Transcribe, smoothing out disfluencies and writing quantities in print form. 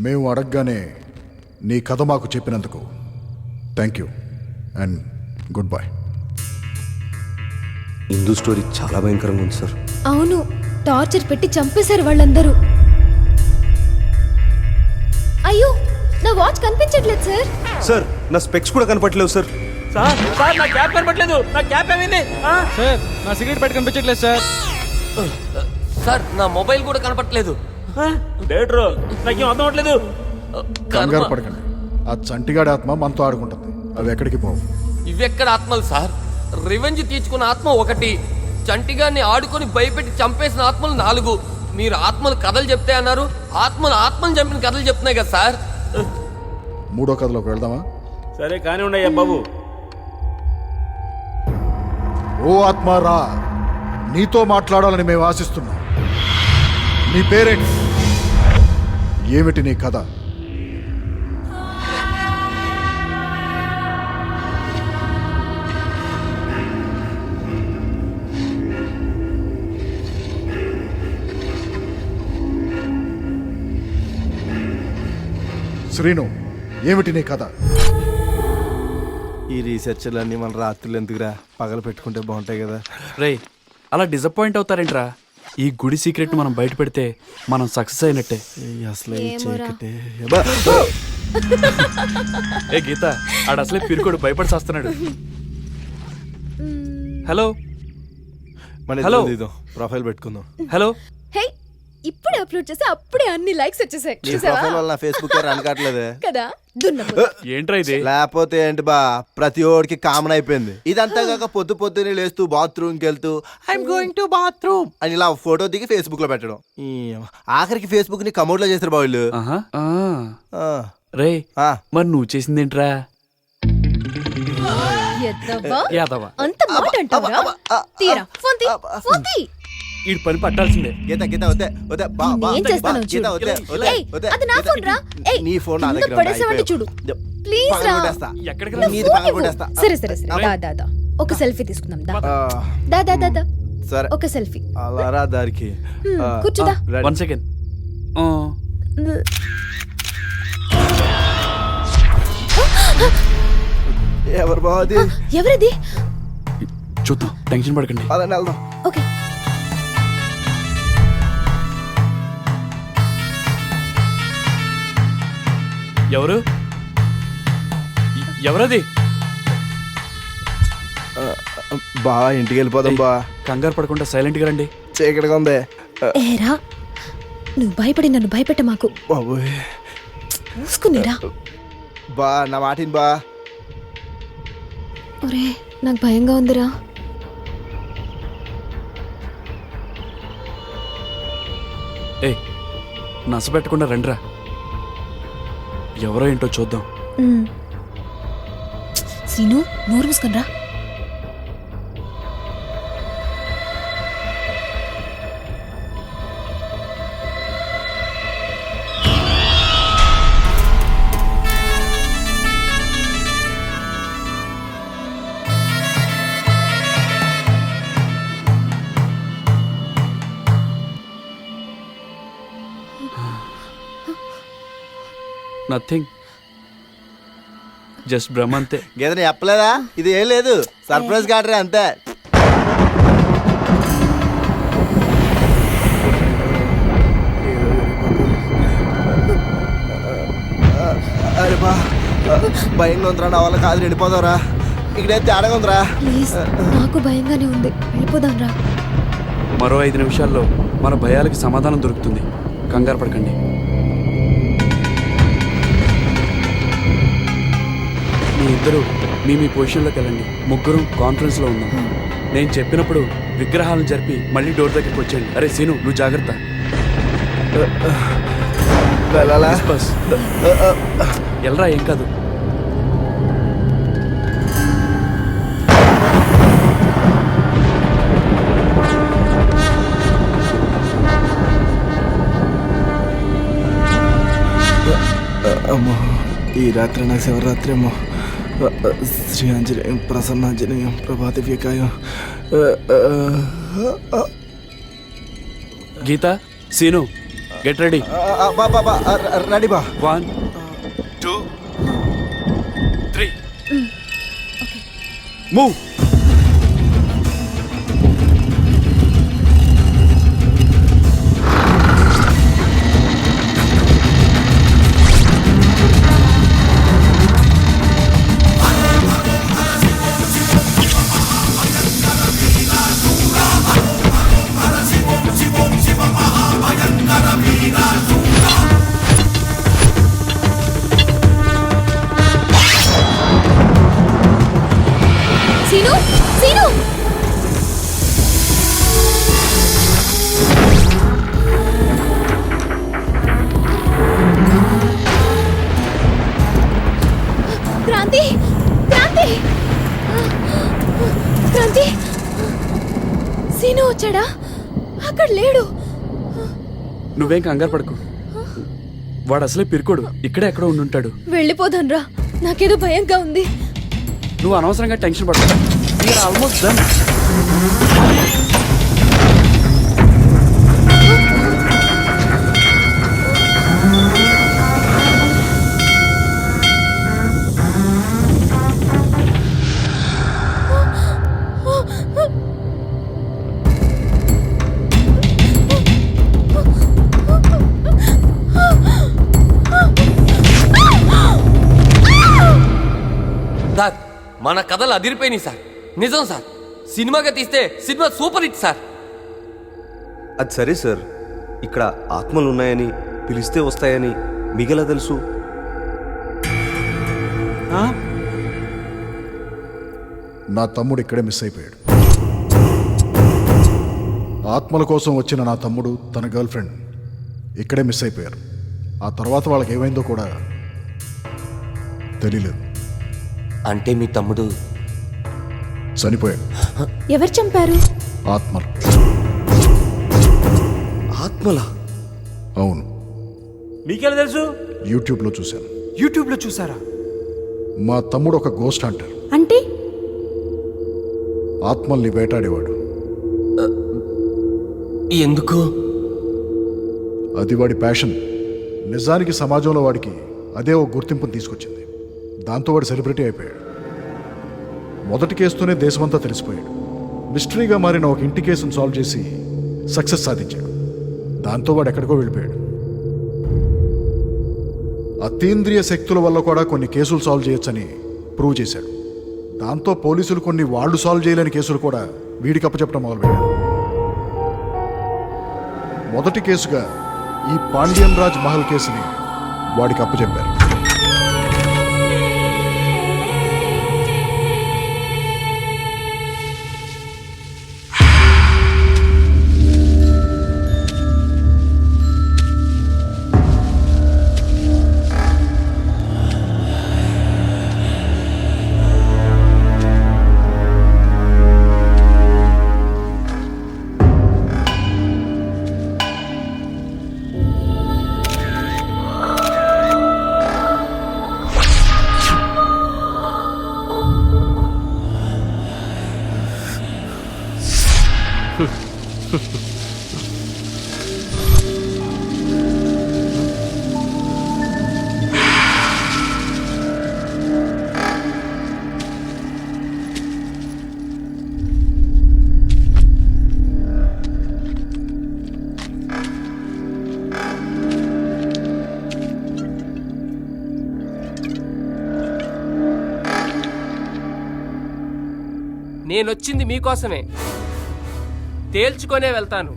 మేము అడగగానే నీ కథ మాకు చెప్పినందుకు thank you and good bye. Indu story చాలా భయంకరంగా ఉంది సార్. అవును, టార్చర్ పెట్టి చంపేశారు వాళ్ళందరూ. అయ్యో, నా వాచ్ కనిపించట్లేదు సార్. సార్ నా స్పెక్స్ కూడా కనపట్లేవు సార్. సార్ సార్ నా క్యాప్ కనపట్లేదు. నా క్యాప్ ఏమైంది? సార్ నా సిగరెట్ పెట్టి కనిపించట్లేదు సార్. సార్ నా మొబైల్ కూడా కనపట్లేదు. డేట్రో నాకేం అర్థం అవట్లేదు. కంగారు పడకండి, ఆ చంటిగాడి ఆత్మ మనతో ఆడుకుంటుంది. అవి ఎక్కడికి పోవు. ఇవెక్కడ ఆత్మలు సార్? రివెంజ్ తీర్చుకున్న ఆత్మ ఒకటి, చంటిగాన్ని ఆడుకొని భయపెట్టి చంపేసిన ఆత్మలు 4. మీరు ఆత్మలు కథలు చెప్తే అన్నారు, ఆత్మను చంపిన కథలు చెప్తున్నాయి కదా సార్. 3వ కథలోకి వెళ్దామా? సరే కానీ ఉండయ్యా బాబు. ఓ ఆత్మారా, నీతో మాట్లాడాలని మేము ఆశిస్తున్నాం. నీ పేరేంటి? ఏమిటి నీ కథ? శ్రీను, ఏమిటి నీ కథ? ఈ రీసెర్చ్లన్నీ మన రాత్రులు ఎందుకురా, పగలు పెట్టుకుంటే బాగుంటాయి కదా. రే, అలా డిసప్పాయింట్ అవుతారేంట్రా? ఈ గుడి సీక్రెట్ మనం బయట పెడితే మనం సక్సెస్ అయినట్టే. అసలు ఈ ఏమోరా. చీకటే. ఏ గీత, ఆడు అసలే పిరుకోడు, భయపడి చేస్తున్నాడు. హలో మన హలో. ఇద్దరం ప్రొఫైల్ పెట్టుకుందాం. హలో. హే, ఇప్పుడే అప్లోడ్ చేసి అప్పుడే అన్ని లైక్స్ వచ్చేసాయి. నీ చూసావా? ప్రొఫైల్ వల్ల ఫేస్బుక్ రన్ కావట్లేదే కదా, దున్నపోతు. ఏంట్రా ఇది? లేకపోతే ఏంటి బా, ప్రతి ఓడికి కామన్ అయిపోయింది. ఇదంతా కాక పొద్దున్నే లేస్తూ బాత్రూమ్కి వెళ్తూ ఐఎమ్ గోయింగ్ టు బాత్రూమ్ అని ఇలా ఫోటో దిగి ఫేస్బుక్ లో పెట్టడం. ఆఖరికి ఫేస్బుక్ ని కమోడ్ లో చేస్తారు బా వీళ్ళు. ఆహా. ఆ. రే, ఆ. మరి నువ్వు చేసిందేంట్రా? ఎద్దవ్వా? యాదవా, అంత మాట అంటావా? తీరా ఫోన్ తీ, ఫోన్ తీ. ఈ పని పట్టాల్సిందే. గీత గీత వద్దే వద్దే బా బా ఏం చేస్తానో గీత చూడు. వద్దే వద్దే ఏయ్, వద్దే. అది నా ఫోన్ రా. ఏయ్, నీ ఫోన్ నా కింద దగ్గర పడేసావంటే చూడు. ప్లీజ్ రా. ఎక్కడికి నా రా? నీది ఫోన్ పగల ఇవ్వు. కొట్టేస్తా. సరే సరే సరే, దా దా దా. ఒక సెల్ఫీ తీసుకుందాం. దా దా దా దా దా. సరే ఒక సెల్ఫీ. అలా రా దారికి. కూర్చుదా. 1 సెకండ్. ఎవరు బాది? ఎవరిది? చూద్దాం, టెన్షన్ పడకండి. అలా వెళ్దాం. ఓకే. ఎవరు? ఎవరది? బా ఇంటికి వెళ్ళిపోదాం బా. కంగారు పడకుండా సైలెంట్ గా రండి. చీకటిగా ఉంది. ఏరా, నువ్వు భయపడి నన్ను భయపెట్ట మాకు. బాబోయ్. చూసుకునిరా. బా నా మాటిని బా. ఒరే, నాకు భయంగా ఉందిరా. ఏ, నసపెట్టకుండా రండిరా. ఎవరో ఏంటో చూద్దాం. సీను, నోరు మూసుకునిరా. నథింగ్, జస్ట్ భ్రమ అంతే. గీతని చెప్పలేదా? ఇది ఏం లేదు, సర్ప్రైజ్ కాటరే అంతే. అరే బా, భయంగా ఉందిరా, నా వల్ల కాదు, వెళ్ళిపోదాంరా. ఇక్కడేం తేడాగా ఉందిరా. ప్లీజ్, నాకు భయంగానే ఉంది, వెళ్ళిపోదాం రా. మరో 5 నిమిషాల్లో మన భయాలకి సమాధానం దొరుకుతుంది. కంగారు పడకండి. మీ ఇద్దరు మీ పొజిషన్లోకి వెళ్ళండి. ముగ్గురు కాన్ఫరెన్స్లో ఉన్నాం. నేను చెప్పినప్పుడు విగ్రహాలను జరిపి మళ్ళీ డోర్ దగ్గరికి వచ్చేయండి. అరే సీను, నువ్వు జాగ్రత్త. బస్ ఎల్రా, ఏం కాదు. అమ్మో, ఈ రాత్రి నాకు శివరాత్రి అమ్మో. శ్రీ ఆంజనేయం ప్రసన్నాంజనేయం ప్రభాతి వ్యాకాయం. Geeta, Seenu, get ready. Ready బా. 1 2 3 మూవ్. సీను సీను క్రాంతి క్రాంతి క్రాంతి సీను వచ్చాడా? అక్కడ లేడు. నువ్వేం కంగారు పడకు, వాడు అసలే పిరుకోడు, ఇక్కడే ఎక్కడో ఉండుంటాడు. వెళ్ళిపోదాన్రా, నాకేదో భయంగా ఉంది. నువ్వు అనవసరంగా టెన్షన్ పడతా. Almost done. సార్ మన కథలు అదిరిపోయినాయి సార్. నిజం సార్, సినిమాగా తీస్తే సినిమా సూపర్ హిట్ సార్. అది సరే సార్, ఇక్కడ ఆత్మలు ఉన్నాయని పిలిస్తే వస్తాయని మీకెలా తెలుసు? నా తమ్ముడు ఇక్కడే మిస్ అయిపోయాడు. ఆత్మల కోసం వచ్చిన నా తమ్ముడు తన గర్ల్ ఫ్రెండ్ ఇక్కడే మిస్ అయిపోయారు. ఆ తర్వాత వాళ్ళకి ఏమైందో కూడా తెలియలేదు. అంటే మీ తమ్ముడు చనిపోయాడు. ఎవరు చంపారు? ఆత్మలు. ఆత్మలా? అవును, మీకెలా తెలుసు? యూట్యూబ్లో చూశాను. యూట్యూబ్లో చూసారా? మా తమ్ముడు ఒక గోస్ట్ హంటర్. అంటే ఆత్మల్ని వేటాడేవాడు. ఎందుకు? అది వాడి ప్యాషన్. నిజానికి సమాజంలో వాడికి అదే ఒక గుర్తింపుని తీసుకొచ్చింది. దాంతో వాడు సెలబ్రిటీ అయిపోయాడు. మొదటి కేసుతోనే దేశమంతా తెలిసిపోయాడు. మిస్టరీగా మారిన ఒక ఇంటి కేసును సాల్వ్ చేసి సక్సెస్ సాధించాడు. దాంతో వాడు ఎక్కడికో వెళ్ళిపోయాడు. అతీంద్రియ శక్తుల వల్ల కూడా కొన్ని కేసులు సాల్వ్ చేయొచ్చని ప్రూవ్ చేశాడు. దాంతో పోలీసులు కొన్ని వాళ్ళు సాల్వ్ చేయలేని కేసులు కూడా వీడికి అప్పచెప్పడం మొదలుపెట్టారు. మొదటి కేసుగా ఈ పాండ్యన్ రాజ్ మహల్ కేసుని వాడికి అప్పచెప్పారు. నేనొచ్చింది మీకోసమే, తేల్చుకొనే వెళ్తాను.